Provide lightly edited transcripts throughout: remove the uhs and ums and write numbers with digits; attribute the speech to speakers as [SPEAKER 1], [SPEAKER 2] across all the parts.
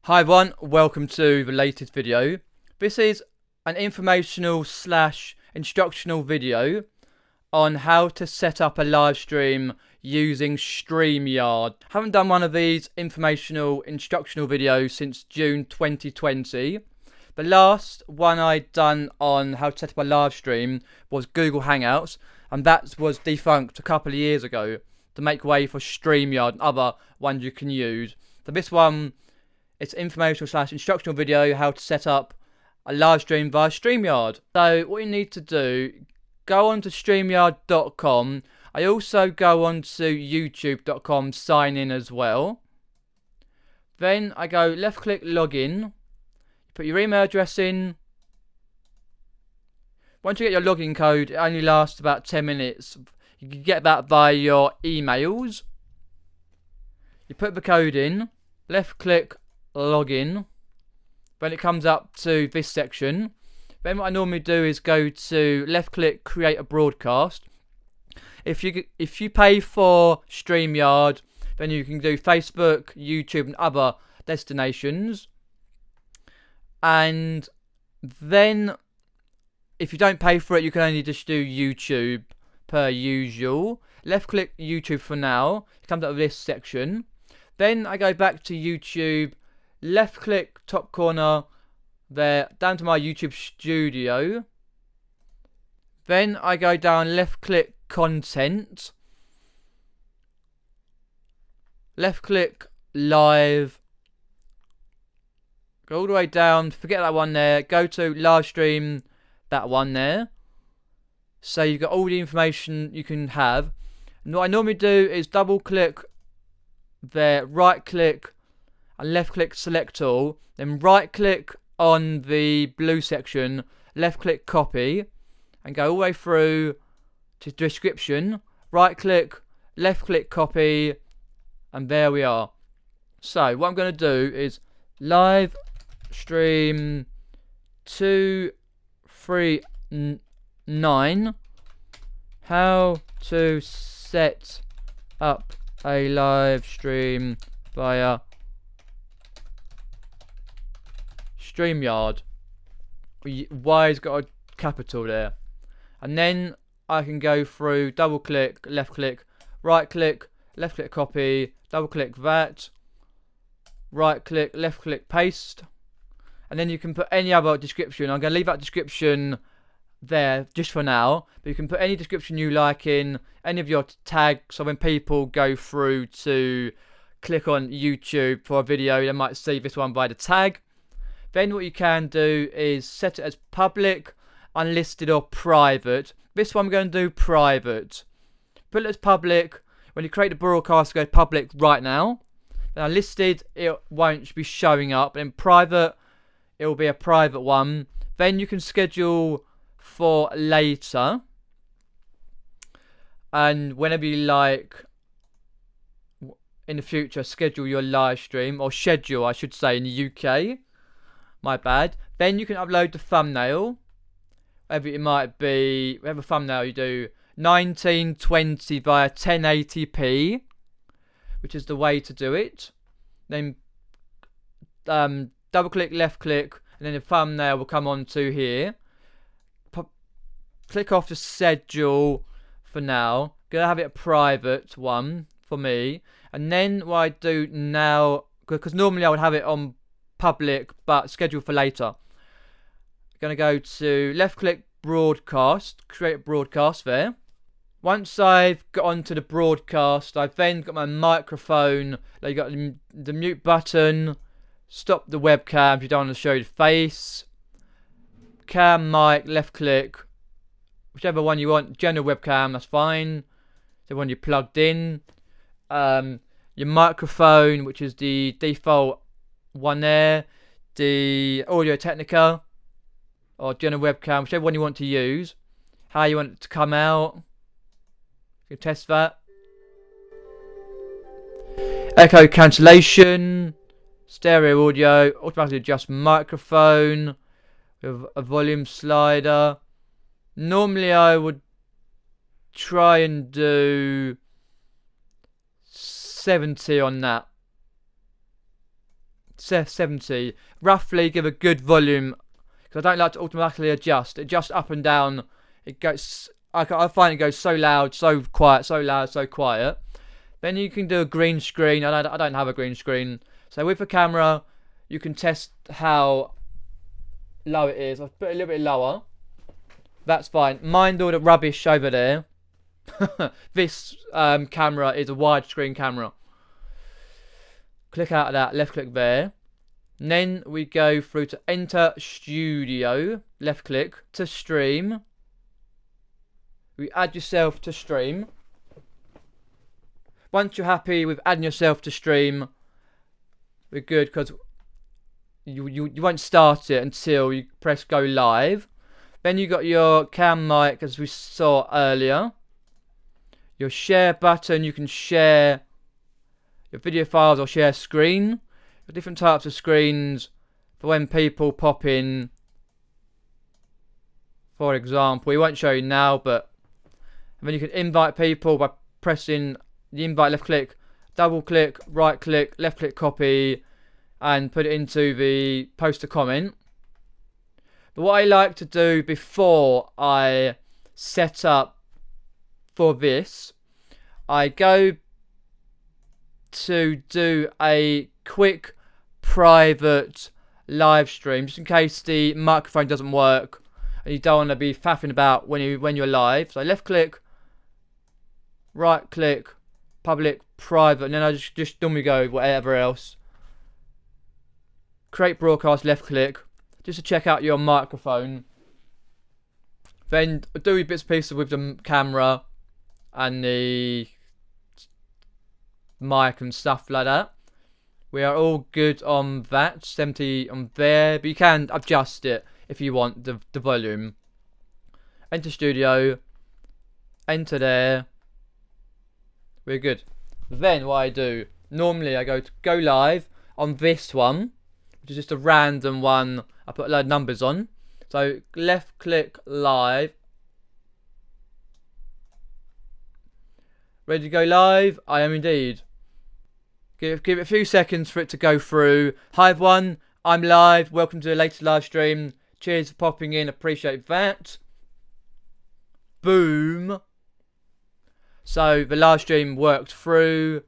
[SPEAKER 1] Hi everyone, welcome to the latest video. This is an informational slash instructional video on how to set up a live stream using StreamYard. Haven't done one of these informational instructional videos since June 2020. The last one I'd done on how to set up a live stream was Google Hangouts, and that was defunct a couple of years ago to make way for StreamYard and other ones you can use. So this one, it's informational slash instructional video how to set up a live stream via StreamYard. So what you need to do, go on to StreamYard.com. I also go on to YouTube.com, sign in as well. Then I go left click login, put your email address in. Once you get your login code, it only lasts about 10 minutes. You can get that via your emails. You put the code in, left click login. When it comes up to this section, then what I normally do is go to left click create a broadcast. If you pay for StreamYard, then you can do Facebook, YouTube and other destinations. And then if you don't pay for it, you can only just do YouTube per usual. Left click YouTube for now. It comes up with this section. Then I go back to YouTube, left click top corner there, down to my YouTube studio. Then I go down, left click content, left click live, go all the way down, forget that one there, go to live stream, that one there. So you've got all the information you can have. And what I normally do is double click there, right click and left click select all, then right click on the blue section, left click copy, and go all the way through to description, right click, left click copy, and there we are. So what I'm going to do is live stream 239, how to set up a live stream via StreamYard. Y's got a capital there. And then I can go through, double click, left click, right click, left click copy, double click that, right click, left click paste. And then you can put any other description. I'm going to leave that description there just for now, but you can put any description you like in any of your tags, so when people go through to click on YouTube for a video, they might see this one by the tag. Then what you can do is set it as public, unlisted or private. This one I'm going to do private. Put it as public. When you create the broadcast, go public right now. Then unlisted, it won't be showing up. And private, it will be a private one. Then you can schedule for later. And whenever you like, in the future, schedule your live stream, or schedule, I should say, in the UK. My bad. Then you can upload the thumbnail, whatever it might be, whatever thumbnail you do, 1920 via 1080p, which is the way to do it. Then double click, left click, and then the thumbnail will come onto here. Click off the schedule for now. Gonna have it a private one for me. And then what I do now, because normally I would have it on public but scheduled for later. Gonna go to left click broadcast, create a broadcast there. Once I've got onto the broadcast, I've then got my microphone. You got the mute button, stop the webcam if you don't want to show your face, cam, mic, left click, whichever one you want. General webcam, that's fine. The one you plugged in. Your microphone, which is the default one there, the Audio Technica or general webcam, whichever one you want to use, how you want it to come out. You can test that. Echo cancellation, stereo audio, automatically adjust microphone with a volume slider. Normally I would try and do 70 on that. 70. Roughly give a good volume, because I don't like to automatically adjust. It adjusts up and down. It goes. I find it goes so loud, so quiet, so loud, so quiet. Then you can do a green screen. I don't have a green screen. So with the camera, you can test how low it is. I've put it a little bit lower. That's fine. Mind all the rubbish over there. This camera is a widescreen camera. Click out of that, left click there. And then we go through to enter studio, left click to stream. We add yourself to stream. Once you're happy with adding yourself to stream, we're good, because you won't start it until you press go live. Then you got your cam mic, as we saw earlier. Your share button, you can share your video files or share screen. Different types of screens for when people pop in. For example, we won't show you now, but and then you can invite people by pressing the invite, left click, double click, right click, left click copy, and put it into the post a comment. But what I like to do before I set up for this, I go to do a quick private live stream, just in case the microphone doesn't work and you don't want to be faffing about when you're live. So left click, right click, public, private, and then I just normally go whatever else. Create broadcast, left click, just to check out your microphone. Then do bits and pieces with the camera and the mic and stuff like that. We are all good on that. 70 on there, but you can adjust it if you want the volume. Enter studio, enter there. We're good. Then what I do, normally I go to go live on this one, which is just a random one. I put a load of numbers on. So left click live. Ready to go live? I am indeed. Give it a few seconds for it to go through. Hi everyone, I'm live. Welcome to the latest live stream. Cheers for popping in. Appreciate that. Boom. So the live stream worked through.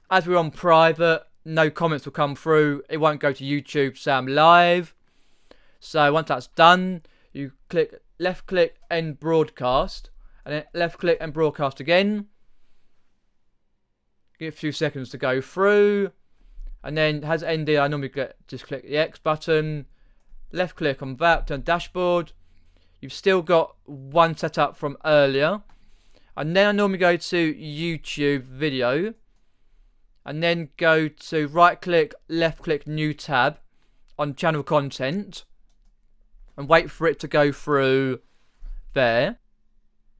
[SPEAKER 1] As we're on private, no comments will come through. It won't go to YouTube, so I'm live. So once that's done, you click left click end broadcast, and then left click and broadcast again. Give it a few seconds to go through, and then has ended. I normally just click the X button, left click on that, turn dashboard. You've still got one set up from earlier, and then I normally go to YouTube video, and then go to right click, left click, new tab on channel content, and wait for it to go through there.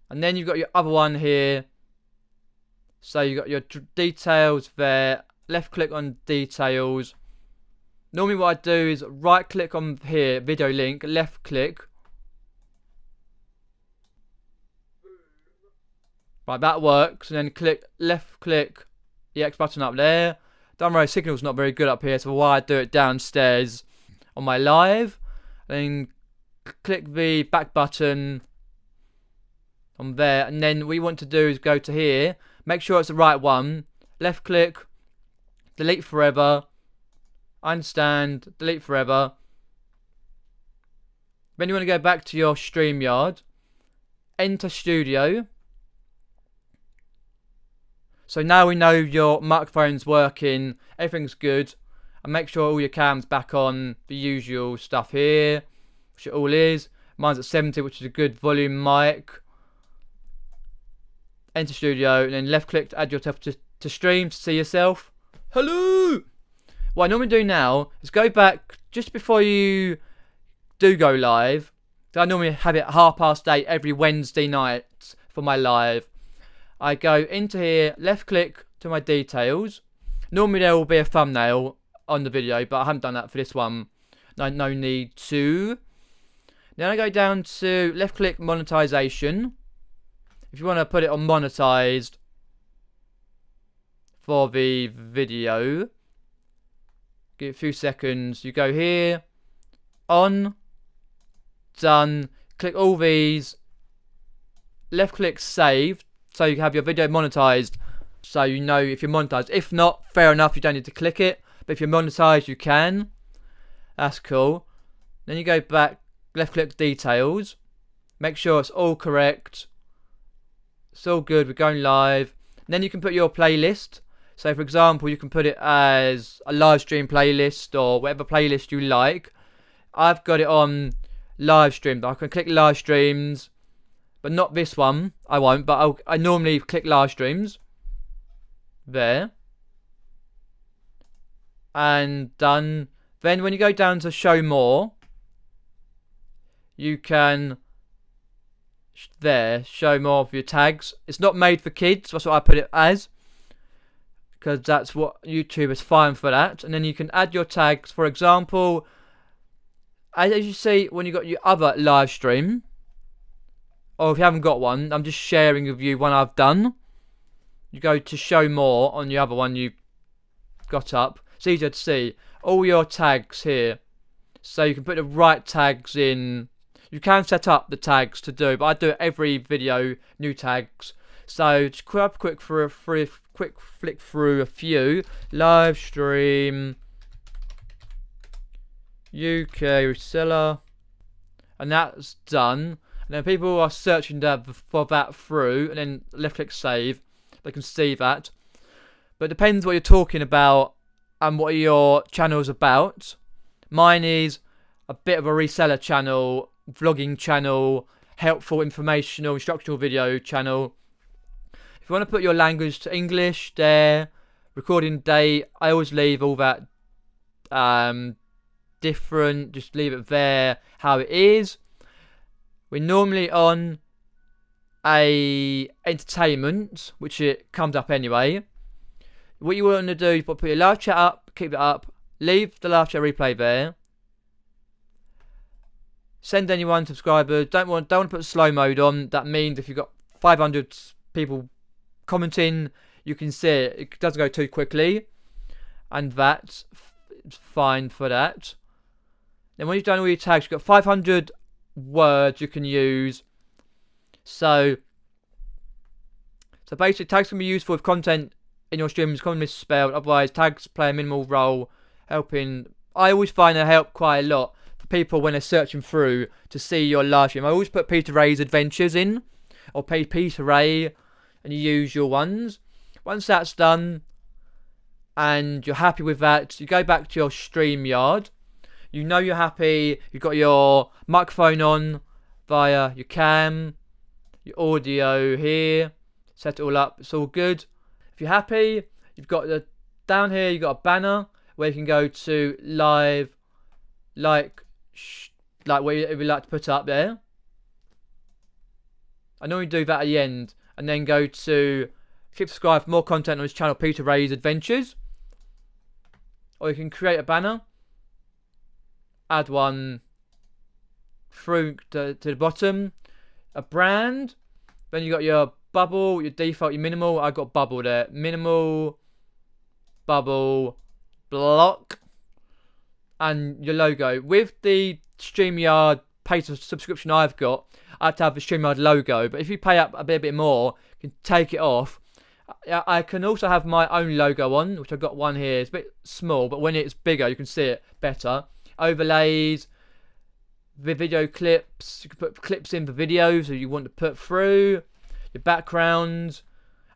[SPEAKER 1] And then you've got your other one here. So you've got your details there, left click on details. Normally what I do is right click on here, video link, left click. Right, that works. And then click left click the X button up there. Don't worry, signal's not very good up here, so why I do it downstairs on my live. And then click the back button on there, and then what you want to do is go to here, make sure it's the right one, left click, delete forever, understand, delete forever. Then you want to go back to your StreamYard, enter studio. So now we know your microphone's working, everything's good, and make sure all your cams back on, the usual stuff here, which it all is. Mine's at 70, which is a good volume mic. Enter studio, and then left click to add yourself to stream to see yourself. Hello! What I normally do now is go back just before you do go live. So I normally have it 8:30 every Wednesday night for my live. I go into here, left click to my details. Normally there will be a thumbnail on the video, but I haven't done that for this one. No need to. Then I go down to left click monetization. If you want to put it on monetized for the video, Give it a few seconds. You go here, on, done. Click all these. Left click save, so you have your video monetized. So you know if you're monetized. If not, fair enough, you don't need to click it. But if you're monetized, you can. That's cool. Then you go back, left click details. Make sure it's all correct. It's all good, we're going live. And then you can put your playlist. So for example, you can put it as a live stream playlist or whatever playlist you like. I've got it on live stream. I can click live streams, but not this one. I won't, but I normally click live streams. There. And done. Then when you go down to show more, you can show more of your tags. It's not made for kids, that's what I put it as, because that's what YouTube is fine for that. And then you can add your tags. For example, as you see when you got your other live stream, or if you haven't got one, I'm just sharing with you one I've done. You go to show more on the other one you got up. It's easier to see all your tags here, so you can put the right tags in. You can set up the tags to do, but I do it every video, new tags. So just quick flick through a few. Live stream UK reseller, and that's done. And then people are searching for that through, and then left click save. They can see that. But it depends what you're talking about and what your channel is about. Mine is a bit of a reseller channel, vlogging channel, helpful, informational, instructional video channel. If you want to put your language to English there, recording date, I always leave all that different, just leave it there how it is. We're normally on a entertainment, which it comes up anyway. What you want to do is put your live chat up, keep it up, leave the live chat replay there. Send anyone subscribers. Don't want to put slow mode on. That means if you've got 500 people commenting, you can see it. It doesn't go too quickly, and that's fine for that. Then when you've done all your tags, you've got 500 words you can use. So basically, tags can be useful if content in your stream is commonly misspelled. Otherwise, tags play a minimal role helping. I always find they help quite a lot for people when they're searching through to see your live stream. I always put Peter Ray's adventures in, or Peter Ray, and you use your ones. Once that's done, and you're happy with that, you go back to your StreamYard. You know you're happy. You've got your microphone on via your cam, your audio here. Set it all up. It's all good. If you're happy, you've got down here. You've got a banner where you can go to live, like whatever you like to put up there. I normally do that at the end, and then go to click subscribe for more content on this channel, Peter Ray's Adventures. Or you can create a banner, add one through to the bottom, a brand. Then you got your bubble, your default, your minimal. I got bubble there. Minimal, bubble, block, and your logo. With the StreamYard paid subscription I've got, I have to have the StreamYard logo. But if you pay up a bit more, you can take it off. I can also have my own logo on, which I've got one here. It's a bit small, but when it's bigger, you can see it better. Overlays, the video clips. You can put clips in for videos that you want to put through. Your backgrounds.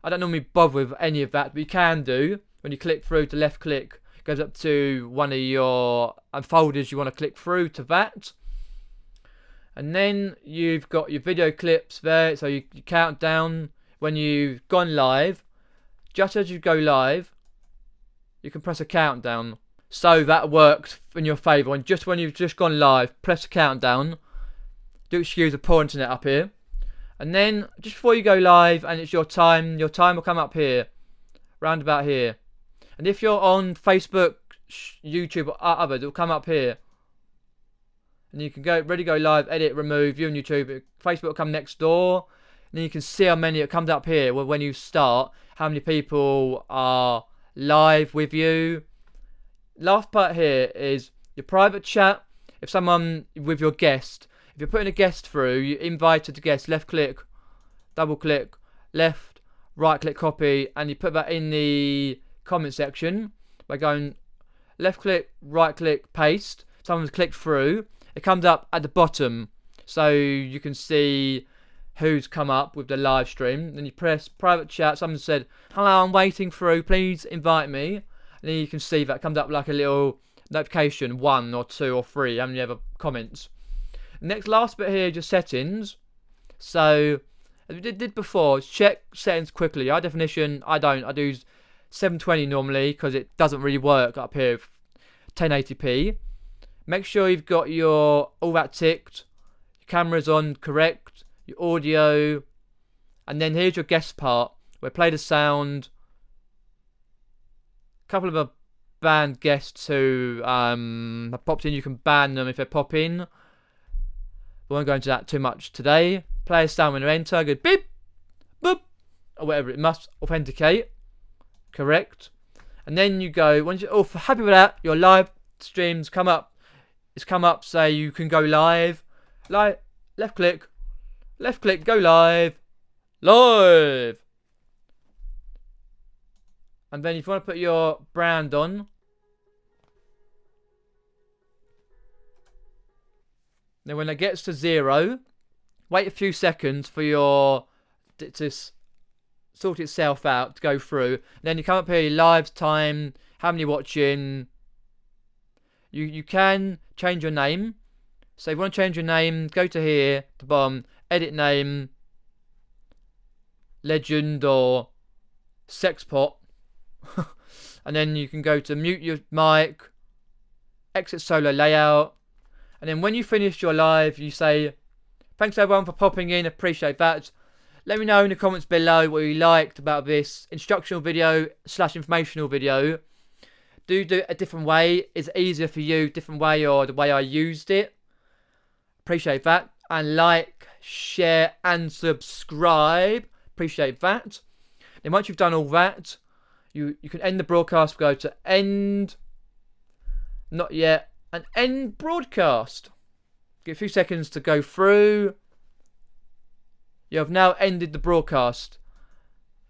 [SPEAKER 1] I don't normally bother with any of that, but you can do. When you click through to left click, it goes up to one of your folders you want to click through to that. And then you've got your video clips there, so you count down when you've gone live. Just as you go live, you can press a countdown. So that works in your favour. And just when you've just gone live, press a countdown. Do excuse the poor internet up here. And then just before you go live and it's your time will come up here, round about here. And if you're on Facebook, YouTube or others, it will come up here. And you can go live, edit, remove, view on YouTube. Facebook will come next door. And then you can see how many it comes up here when you start, how many people are live with you. last part here is your private chat. If someone with your guest, if you're putting a guest through, you invited the guest, left click, double click, left, right click copy, and you put that in the comment section by going left click, right click, paste. Someone's clicked through. It comes up at the bottom, so you can see who's come up with the live stream. Then you press private chat. Someone said, "Hello, I'm waiting through. Please invite me." And then you can see that comes up like a little notification, 1 or 2 or 3, how many other comments. Next, last bit here, just settings. So, as we did before, check settings quickly. High definition, I don't. I do 720 normally because it doesn't really work up here with 1080p. Make sure you've got all that ticked. Your camera's on correct. Your audio. And then here's your guest part. Where play the sound. A couple of the band guests who have popped in, you can ban them if they pop in. We won't go into that too much today. Play a sound when you enter. Go beep, boop, or whatever. It must authenticate. Correct. And then you go, once you're all happy with that, your live streams come up. It's come up, say you can go live. Left click, go live. Live. And then if you want to put your brand on, then when it gets to 0, wait a few seconds for your to sort itself out to go through. And then you come up here, live time, how many watching. You can change your name. So if you want to change your name, go to here, the bottom, edit name, legend or sexpot. And then you can go to mute your mic, exit solo layout. And then when you finish your live, you say, thanks everyone for popping in, appreciate that. Let me know in the comments below what you liked about this instructional video / informational video. Do it a different way. Is it easier for you, different way, or the way I used it? Appreciate that. And like, share, and subscribe. Appreciate that. Then once you've done all that, you can end the broadcast. Go to end. Not yet. And end broadcast. Give a few seconds to go through. You have now ended the broadcast.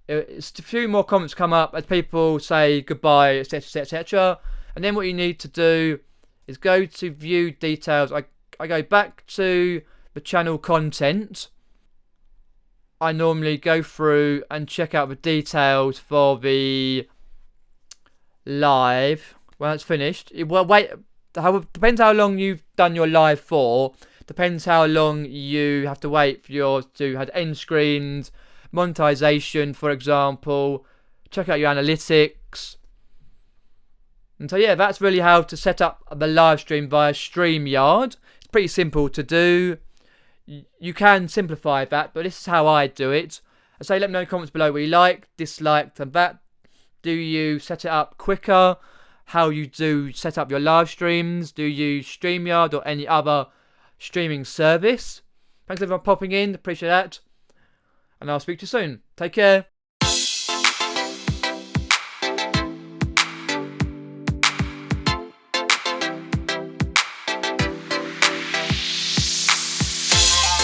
[SPEAKER 1] It's a few more comments come up as people say goodbye, etc, etc. And then what you need to do is go to view details. I go back to the channel content. I normally go through and check out the details for the live when it's finished. Well, wait. Depends how long you've done your live for. Depends how long you have to wait for to have end screens, monetization, for example. Check out your analytics. And so yeah, that's really how to set up the live stream via StreamYard. It's pretty simple to do. You can simplify that, but this is how I do it. I say, let me know in the comments below what you like, disliked, and that. Do you set it up quicker? How you do set up your live streams? Do you use StreamYard or any other streaming service? Thanks everyone for popping in. Appreciate that. And I'll speak to you soon. Take care.